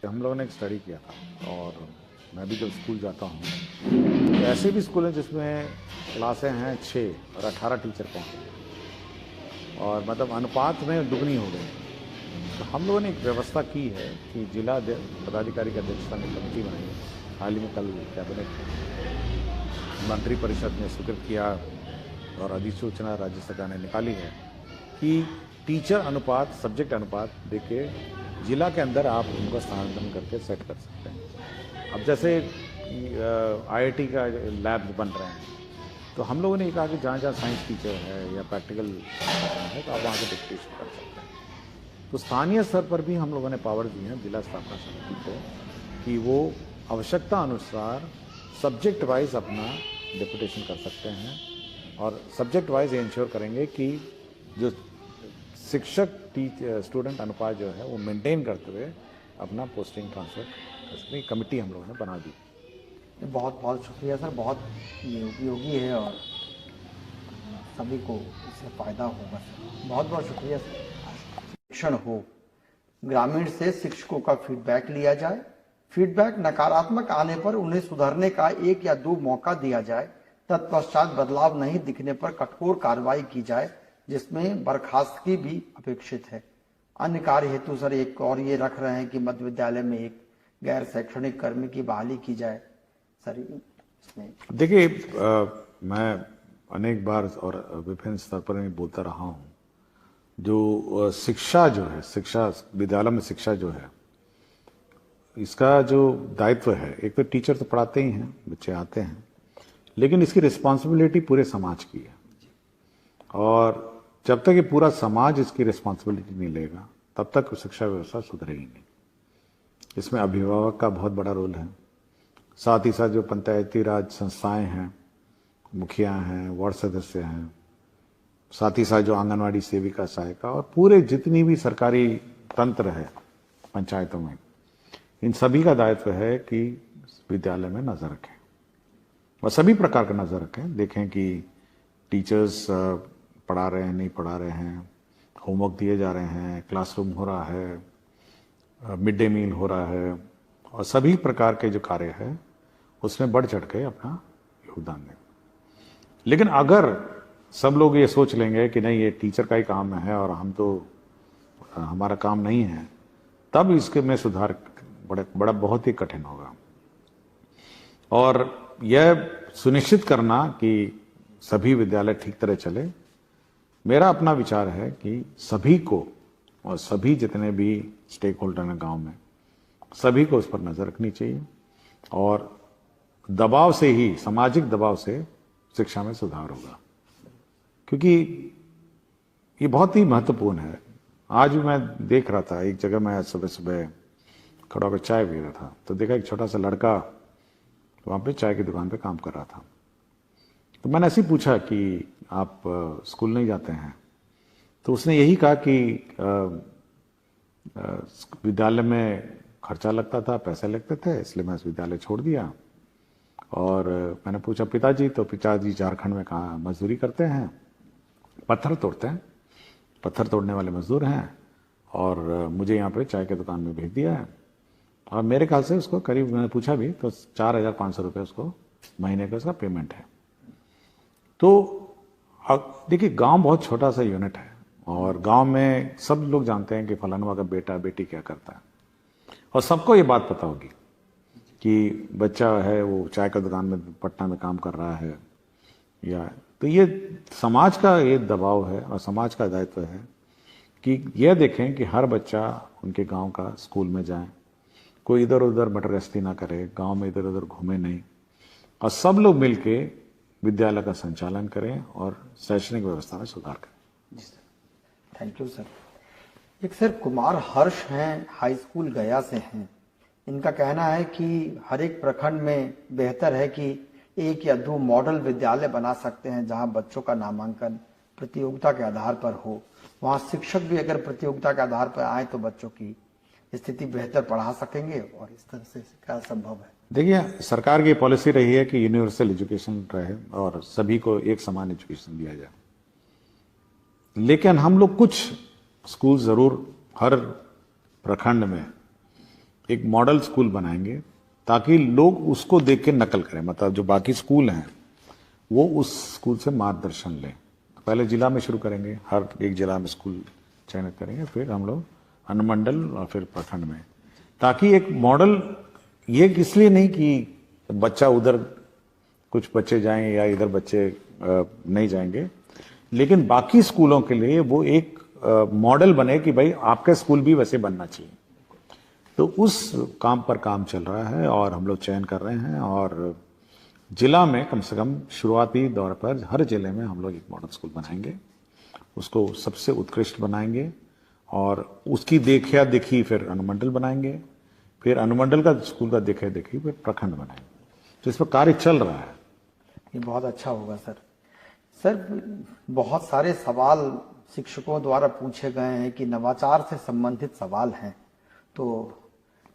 हम लोगों ने एक स्टडी किया था और मैं भी जब स्कूल जाता हूँ तो ऐसे भी स्कूल हैं जिसमें क्लासें हैं 6 और 18 टीचर पहुँचे और मतलब अनुपात में दुगनी हो गई। तो हम लोगों ने एक व्यवस्था की है कि जिला पदाधिकारी की अध्यक्षता में कमेटी बनाई है। हाल ही में कल कैबिनेट मंत्री परिषद ने स्वीकृत किया और अधिसूचना राज्य सरकार ने निकाली है कि टीचर अनुपात, सब्जेक्ट अनुपात देके जिला के अंदर आप उनका स्थानांतरण करके सेट कर सकते हैं। अब जैसे आईआईटी का लैब बन रहे हैं तो हम लोगों ने कहा कि जहाँ जहाँ साइंस टीचर है या प्रैक्टिकल है तो आप वहाँ से डिस्कशन कर सकते हैं। तो स्थानीय स्तर पर भी हम लोगों ने पावर दी है जिला स्थापना समिति को कि वो आवश्यकता अनुसार सब्जेक्ट वाइज अपना डिप्यूटेशन कर सकते हैं और सब्जेक्ट वाइज ये इंश्योर करेंगे कि जो शिक्षक स्टूडेंट अनुपात जो है वो मेंटेन करते हुए अपना पोस्टिंग ट्रांसफर करने की कमेटी हम लोगों ने बना दी। बहुत बहुत शुक्रिया सर, बहुत ये उपयोगी है और सभी को इससे फ़ायदा होगा सर। बहुत बहुत शुक्रिया सर। शिक्षण हो, ग्रामीण से शिक्षकों का फीडबैक लिया जाए, फीडबैक नकारात्मक आने पर उन्हें सुधरने का 1 या 2 मौका दिया जाए, तत्पश्चात बदलाव नहीं दिखने पर कठोर कार्रवाई की जाए जिसमें बर्खास्तगी भी अपेक्षित है। अन्य कार्य हेतु सर एक और ये रख रहे हैं कि मध्य विद्यालय में एक गैर शैक्षणिक कर्मी की बहाली की जाए सर। इसमें देखिए मैं अनेक बार और विभिन्न स्तर पर मैं बोलता रहा हूँ, जो शिक्षा जो है, शिक्षा विद्यालय में शिक्षा जो है, इसका जो दायित्व है, एक तो टीचर तो पढ़ाते ही हैं, बच्चे आते हैं, लेकिन इसकी रिस्पॉन्सिबिलिटी पूरे समाज की है और जब तक ये पूरा समाज इसकी रिस्पॉन्सिबिलिटी नहीं लेगा तब तक शिक्षा व्यवस्था सुधरेगी नहीं। इसमें अभिभावक का बहुत बड़ा रोल है, साथ ही साथ जो पंचायती राज संस्थाएं हैं, मुखिया हैं, वार्ड सदस्य हैं, साथ ही साथ जो आंगनवाड़ी सेविका सहायिका और पूरे जितनी भी सरकारी तंत्र है पंचायतों में, इन सभी का दायित्व है कि विद्यालय में नजर रखें और सभी प्रकार का नजर रखें, देखें कि टीचर्स पढ़ा रहे हैं, नहीं पढ़ा रहे हैं, होमवर्क दिए जा रहे हैं, क्लासरूम हो रहा है, मिड डे मील हो रहा है और सभी प्रकार के जो कार्य है उसमें बढ़ चढ़ के अपना योगदान दें। लेकिन अगर सब लोग ये सोच लेंगे कि नहीं ये टीचर का ही काम है और हम तो हमारा काम नहीं है, तब इसके में सुधार बड़ा बहुत ही कठिन होगा। और यह सुनिश्चित करना कि सभी विद्यालय ठीक तरह चले, मेरा अपना विचार है कि सभी को और सभी जितने भी स्टेक होल्डर हैं गांव में, सभी को उस पर नजर रखनी चाहिए और दबाव से ही, सामाजिक दबाव से शिक्षा में सुधार होगा, क्योंकि ये बहुत ही महत्वपूर्ण है। आज भी मैं देख रहा था, एक जगह मैं सुबह सुबह खड़ा होकर चाय पी रहा था तो देखा एक छोटा सा लड़का वहां पे चाय की दुकान पे काम कर रहा था। तो मैंने ऐसे ही पूछा कि आप स्कूल नहीं जाते हैं? तो उसने यही कहा कि विद्यालय में खर्चा लगता था, पैसे लगते थे, इसलिए मैं इस विद्यालय छोड़ दिया। और मैंने पूछा पिताजी, तो पिताजी झारखंड में कहाँ मजदूरी करते हैं, पत्थर तोड़ते हैं, पत्थर तोड़ने वाले मजदूर हैं और मुझे यहाँ पे चाय की दुकान में भेज दिया है। और मेरे ख्याल से उसको करीब, मैंने पूछा भी तो 4,500 रुपये उसको महीने का उसका पेमेंट है। तो देखिए गांव बहुत छोटा सा यूनिट है और गांव में सब लोग जानते हैं कि फलाना का बेटा बेटी क्या करता है और सबको ये बात पता होगी कि बच्चा है वो चाय का दुकान में पटना में काम कर रहा है। या तो ये समाज का ये दबाव है और समाज का दायित्व है कि यह देखें कि हर बच्चा उनके गांव का स्कूल में जाए, कोई इधर उधर मटरगश्ती ना करे, गांव में इधर उधर घूमे नहीं और सब लोग मिलके विद्यालय का संचालन करें और शैक्षणिक व्यवस्था में सुधार करें। जी सर, थैंक यू सर। एक सर कुमार हर्ष हैं, हाई स्कूल गया से हैं। इनका कहना है कि हर एक प्रखंड में बेहतर है कि 1 या 2 मॉडल विद्यालय बना सकते हैं जहां बच्चों का नामांकन प्रतियोगिता के आधार पर हो। वहां शिक्षक भी अगर प्रतियोगिता के आधार पर आए तो बच्चों की स्थिति बेहतर पढ़ा सकेंगे और इस तरह से क्या संभव है? देखिए सरकार की पॉलिसी रही है कि यूनिवर्सल एजुकेशन रहे और सभी को एक समान एजुकेशन दिया जाए, लेकिन हम लोग कुछ स्कूल जरूर हर प्रखंड में एक मॉडल स्कूल बनाएंगे ताकि लोग उसको देख के नकल करें, मतलब जो बाकी स्कूल हैं वो उस स्कूल से मार्गदर्शन लें। पहले जिला में शुरू करेंगे, हर एक जिला में स्कूल चयनित करेंगे, फिर हम लोग अनुमंडल और फिर प्रखंड में, ताकि एक मॉडल, ये इसलिए नहीं कि बच्चा उधर कुछ बच्चे जाएं या इधर बच्चे नहीं जाएंगे, लेकिन बाकी स्कूलों के लिए वो एक मॉडल बने कि भाई आपका स्कूल भी वैसे बनना चाहिए। तो उस काम पर काम चल रहा है और हम लोग चयन कर रहे हैं, और जिला में कम से कम शुरुआती दौर पर हर जिले में हम लोग एक मॉडल स्कूल बनाएंगे, उसको सबसे उत्कृष्ट बनाएंगे, और उसकी देखा देखी फिर अनुमंडल बनाएंगे, फिर अनुमंडल का स्कूल का देखा देखी फिर प्रखंड बनाएंगे। तो इस पर कार्य चल रहा है। ये बहुत अच्छा होगा सर। सर, बहुत सारे सवाल शिक्षकों द्वारा पूछे गए हैं कि नवाचार से संबंधित सवाल हैं, तो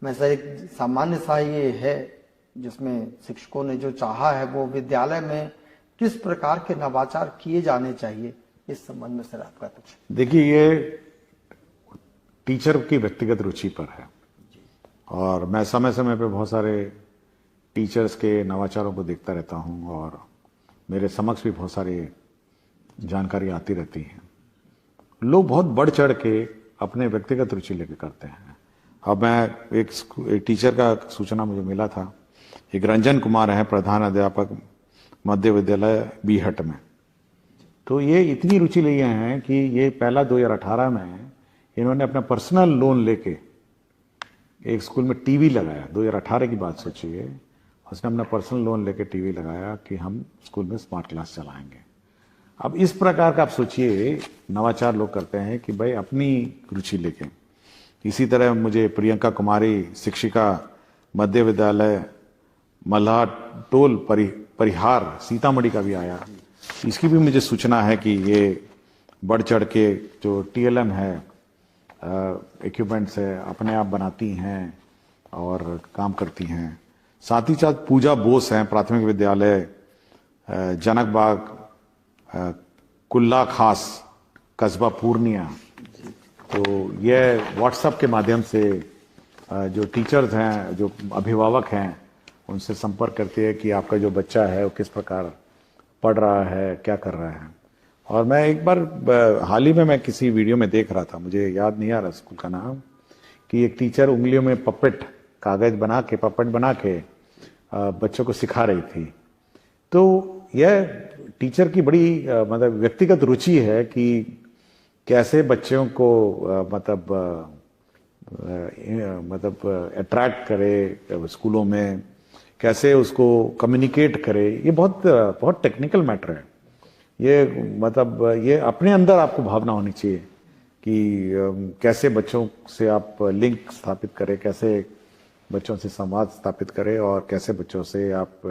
मैं सर एक सामान्य सा ये है जिसमें शिक्षकों ने जो चाहा है वो विद्यालय में किस प्रकार के नवाचार किए जाने चाहिए, इस संबंध में सर आपका कुछ। देखिए, ये टीचर की व्यक्तिगत रुचि पर है, और मैं समय समय पे बहुत सारे टीचर्स के नवाचारों को देखता रहता हूं, और मेरे समक्ष भी बहुत सारी जानकारी आती रहती है। लोग बहुत बढ़ चढ़ के अपने व्यक्तिगत रुचि लेके करते हैं। अब मैं एक टीचर का सूचना मुझे मिला था, एक रंजन कुमार हैं, प्रधान अध्यापक मध्य विद्यालय बीहट में। तो ये इतनी रुचि लिए हैं कि ये पहला 2018 में इन्होंने अपना पर्सनल लोन लेके एक स्कूल में टीवी लगाया। 2018 की बात सोचिए, उसने अपना पर्सनल लोन लेके टीवी लगाया कि हम स्कूल में स्मार्ट क्लास चलाएंगे। अब इस प्रकार का आप सोचिए नवाचार लोग करते हैं कि भाई अपनी रुचि लेके। इसी तरह मुझे प्रियंका कुमारी, शिक्षिका, मध्य विद्यालय मल्हा टोल परिहार सीतामढ़ी का भी आया। इसकी भी मुझे सूचना है कि ये बढ़ चढ़ के जो TLM है, इक्विपमेंट्स है, अपने आप बनाती हैं और काम करती हैं। साथ ही साथ पूजा बोस हैं, प्राथमिक विद्यालय जनकबाग कुल्ला खास कस्बा पूर्णिया। तो ये व्हाट्सएप के माध्यम से जो टीचर्स हैं, जो अभिभावक हैं, उनसे संपर्क करती है कि आपका जो बच्चा है वो किस प्रकार पढ़ रहा है, क्या कर रहा है। और मैं एक बार हाल ही में मैं किसी वीडियो में देख रहा था, मुझे याद नहीं आ रहा स्कूल का नाम, कि एक टीचर उंगलियों में पपेट कागज बना के, पपेट बना के बच्चों को सिखा रही थी। तो यह टीचर की बड़ी मतलब व्यक्तिगत रुचि है कि कैसे बच्चों को मतलब अट्रैक्ट करे स्कूलों में, कैसे उसको कम्युनिकेट करे। ये बहुत टेक्निकल मैटर है। ये मतलब ये अपने अंदर आपको भावना होनी चाहिए कि कैसे बच्चों से आप लिंक स्थापित करें, कैसे बच्चों से संवाद स्थापित करें, और कैसे बच्चों से आप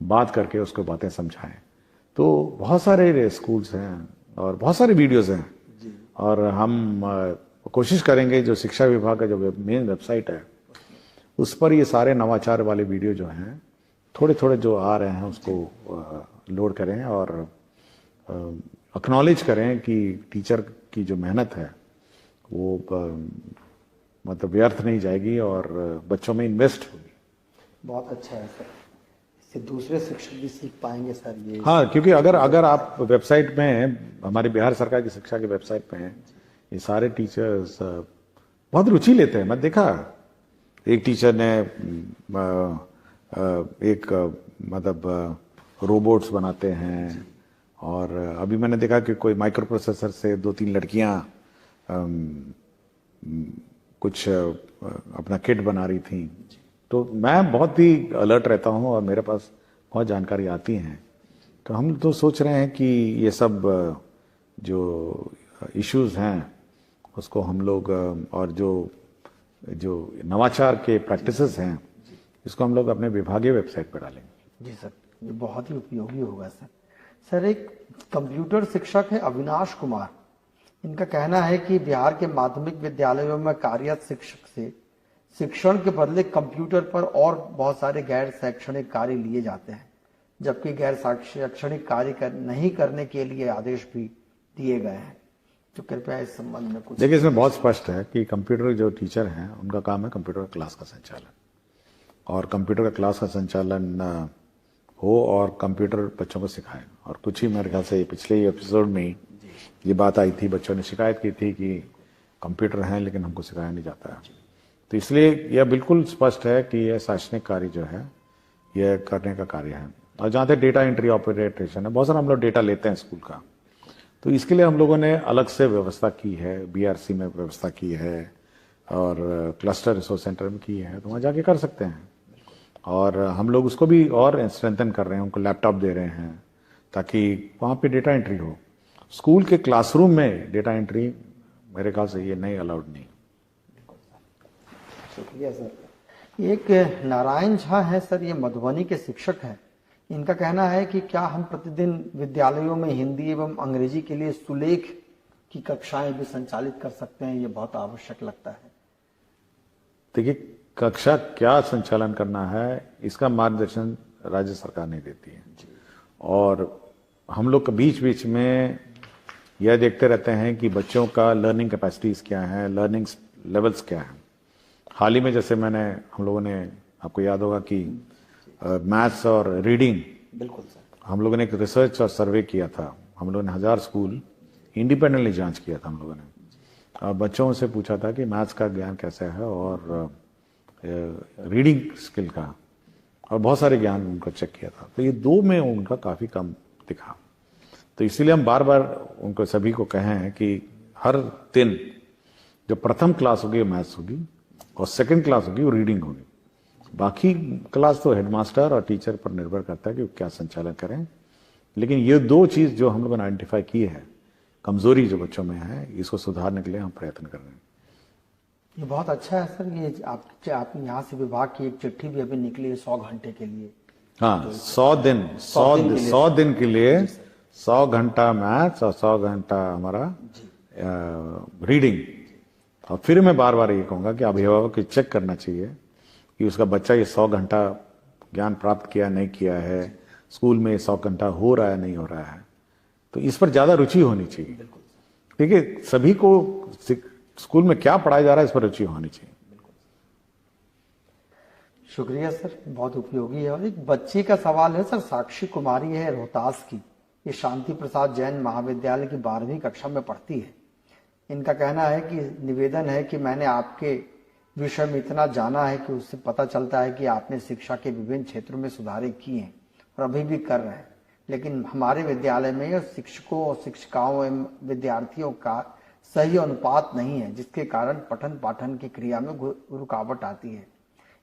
बात करके उसको बातें समझाएं। तो बहुत सारे स्कूल्स हैं और बहुत सारे वीडियोस हैं, और हम कोशिश करेंगे जो शिक्षा विभाग का जो मेन वेबसाइट है उस पर ये सारे नवाचार वाले वीडियो जो हैं थोड़े थोड़े जो आ रहे हैं उसको लोड करें, और एक्नॉलेज करें कि टीचर की जो मेहनत है वो मतलब व्यर्थ नहीं जाएगी और बच्चों में इन्वेस्ट होगी। बहुत अच्छा है सर, इससे दूसरे शिक्षक भी सीख पाएंगे सर ये। हाँ, क्योंकि अगर आप वेबसाइट में, हमारी बिहार सरकार की शिक्षा की वेबसाइट पे हैं, ये सारे टीचर्स बहुत रुचि लेते हैं। मैं देखा एक टीचर ने एक मतलब रोबोट्स बनाते हैं, और अभी मैंने देखा कि कोई माइक्रो प्रोसेसर से 2-3 लड़कियां कुछ अपना किट बना रही थी। तो मैं बहुत ही अलर्ट रहता हूं और मेरे पास बहुत जानकारी आती हैं। तो हम तो सोच रहे हैं कि ये सब जो इश्यूज हैं उसको हम लोग, और जो नवाचार के प्रैक्टिसेस हैं इसको हम लोग अपने विभागीय वेबसाइट पर डालेंगे। जी सर, ये बहुत ही उपयोगी होगा सर। सर, एक कंप्यूटर शिक्षक है अविनाश कुमार, इनका कहना है कि बिहार के माध्यमिक विद्यालयों में कार्यरत शिक्षक से शिक्षण के बदले कंप्यूटर पर और बहुत सारे गैर शैक्षणिक कार्य लिए जाते हैं, जबकि गैर शैक्षणिक कार्य नहीं करने के लिए आदेश भी दिए गए हैं। तो कृपया इस संबंध में कुछ। देखिए, इसमें बहुत स्पष्ट है कि कंप्यूटर जो टीचर हैं उनका काम है कंप्यूटर क्लास का संचालन, और कंप्यूटर का क्लास का संचालन हो और कंप्यूटर बच्चों को सिखाएं। और कुछ ही मेरे ख्याल से पिछले एपिसोड में ये बात आई थी, बच्चों ने शिकायत की थी कि कंप्यूटर हैं लेकिन हमको सिखाया नहीं जाता है। तो इसलिए यह बिल्कुल स्पष्ट है कि यह शैक्षणिक कार्य जो है यह करने का कार्य है। और जहाँ तक डेटा एंट्री ऑपरेशन है, बहुत सारा हम लोग डेटा लेते हैं स्कूल का, तो इसके लिए हम लोगों ने अलग से व्यवस्था की है, बीआरसी में व्यवस्था की है और क्लस्टर रिसोर्स सेंटर में की है, तो वहाँ जाके कर सकते हैं। और हम लोग उसको भी और स्ट्रेंथन कर रहे हैं, उनको लैपटॉप दे रहे हैं ताकि वहाँ पे डेटा एंट्री हो। स्कूल के क्लासरूम में डेटा एंट्री मेरे ख्याल से ये नहीं अलाउड नहीं। शुक्रिया सर। एक नारायण झा है सर, ये मधुबनी के शिक्षक हैं। इनका कहना है कि क्या हम प्रतिदिन विद्यालयों में हिंदी एवं अंग्रेजी के लिए सुलेख की कक्षाएं भी संचालित कर सकते हैं, ये बहुत आवश्यक लगता है। देखिए, कक्षा क्या संचालन करना है इसका मार्गदर्शन राज्य सरकार नहीं देती है, और हम लोग बीच बीच में यह देखते रहते हैं कि बच्चों का लर्निंग कैपेसिटीज क्या है, लर्निंग लेवल्स क्या है। हाल ही में जैसे हम लोगों ने, आपको याद होगा कि मैथ्स और रीडिंग, बिल्कुल सर, हम लोगों ने एक रिसर्च और सर्वे किया था। हम लोगों ने 1000 स्कूल इंडिपेंडेंटली जांच किया था हम लोगों ने, बच्चों से पूछा था कि मैथ्स का ज्ञान कैसा है और रीडिंग स्किल का, और बहुत सारे ज्ञान उनका चेक किया था। तो ये दो में उनका काफ़ी कम दिखा। तो इसीलिए हम बार बार उनको सभी को कहे हैं कि हर दिन जो प्रथम क्लास होगी वो मैथ्स होगी और सेकंड क्लास होगी वो रीडिंग होगी। बाकी क्लास तो हेडमास्टर और टीचर पर निर्भर करता है कि वो क्या संचालन करें, लेकिन ये दो चीज़ जो हम लोगों ने आइडेंटिफाई की है, कमजोरी जो बच्चों में है, इसको सुधारने के लिए हम प्रयत्न कर रहे हैं। ये बहुत अच्छा है सर। ये आप यहाँ से विभाग की एक चिट्ठी भी अभी निकली है 100 घंटे के लिए। हाँ, 100 दिन के लिए 100 घंटा मैथ्स और 100 घंटा हमारा रीडिंग। और फिर मैं बार बार ये कहूँगा कि अभिभावक को चेक करना चाहिए कि उसका बच्चा ये 100 घंटा ज्ञान प्राप्त किया नहीं किया है, स्कूल में 100 घंटा हो रहा है नहीं हो रहा है, तो इस पर ज़्यादा रुचि होनी चाहिए। देखिए, सभी को स्कूल में क्या पढ़ाया जा रहा है इस पर रुचि होनी चाहिए। शुक्रिया सर, बहुत उपयोगी है। और एक बच्ची का सवाल है सर, साक्षी कुमारी है रोहतास की, ये शांति प्रसाद जैन महाविद्यालय की 12वीं कक्षा में पढ़ती है। इनका कहना है कि निवेदन है कि मैंने आपके विषय में इतना जाना है कि उससे पता चलता है कि आपने शिक्षा के विभिन्न क्षेत्रों में सुधारे किए हैं और अभी भी कर रहे हैं, लेकिन हमारे विद्यालय में शिक्षकों और शिक्षिकाओं एवं विद्यार्थियों का सही अनुपात नहीं है, जिसके कारण पठन पाठन की क्रिया में रुकावट आती है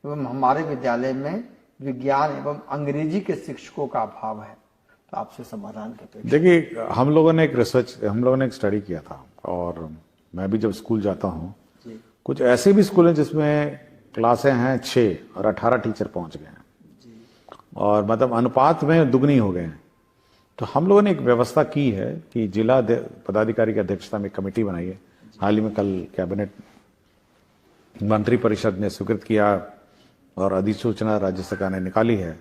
एवं हमारे विद्यालय में विज्ञान एवं अंग्रेजी के शिक्षकों का अभाव है। तो आपसे समाधान करते हैं। देखिए, हम लोगों ने एक स्टडी किया था, और मैं भी जब स्कूल जाता हूँ, कुछ ऐसे भी स्कूल हैं जिसमें क्लासें हैं 6 और 18 टीचर पहुंच गए हैं, और मतलब अनुपात में दुगनी हो गए हैं। तो हम लोगों ने एक व्यवस्था की है कि जिला पदाधिकारी की अध्यक्षता में कमेटी बनाई है। हाल ही में कल कैबिनेट मंत्री परिषद ने स्वीकृत किया और अधिसूचना राज्य सरकार ने निकाली है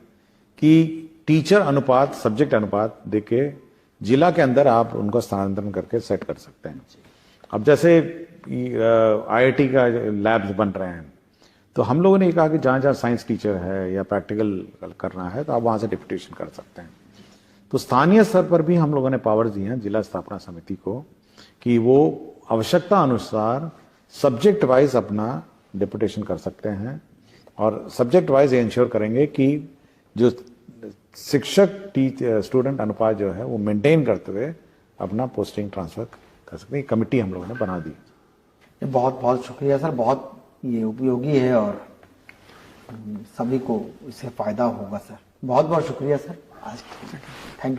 कि टीचर अनुपात, सब्जेक्ट अनुपात देके जिला के अंदर आप उनको स्थानांतरण करके सेट कर सकते हैं। अब जैसे IIT का लैब्स बन रहे हैं, तो हम लोगों ने कहा कि जहाँ जहाँ साइंस टीचर है या प्रैक्टिकल करना है तो आप वहाँ से डिप्यूटेशन कर सकते हैं। तो स्थानीय स्तर पर भी हम लोगों ने पावर दी हैं जिला स्थापना समिति को कि वो आवश्यकता अनुसार सब्जेक्ट वाइज अपना डिप्यूटेशन कर सकते हैं, और सब्जेक्ट वाइज इंश्योर करेंगे कि जो शिक्षक स्टूडेंट अनुपात जो है वो मेंटेन करते हुए अपना पोस्टिंग ट्रांसफर कर सकते हैं। कमेटी हम लोगों ने बना दी। बहुत बहुत शुक्रिया सर, बहुत ये उपयोगी है और सभी को इससे फायदा होगा सर। बहुत बहुत शुक्रिया सर आज। Thank you.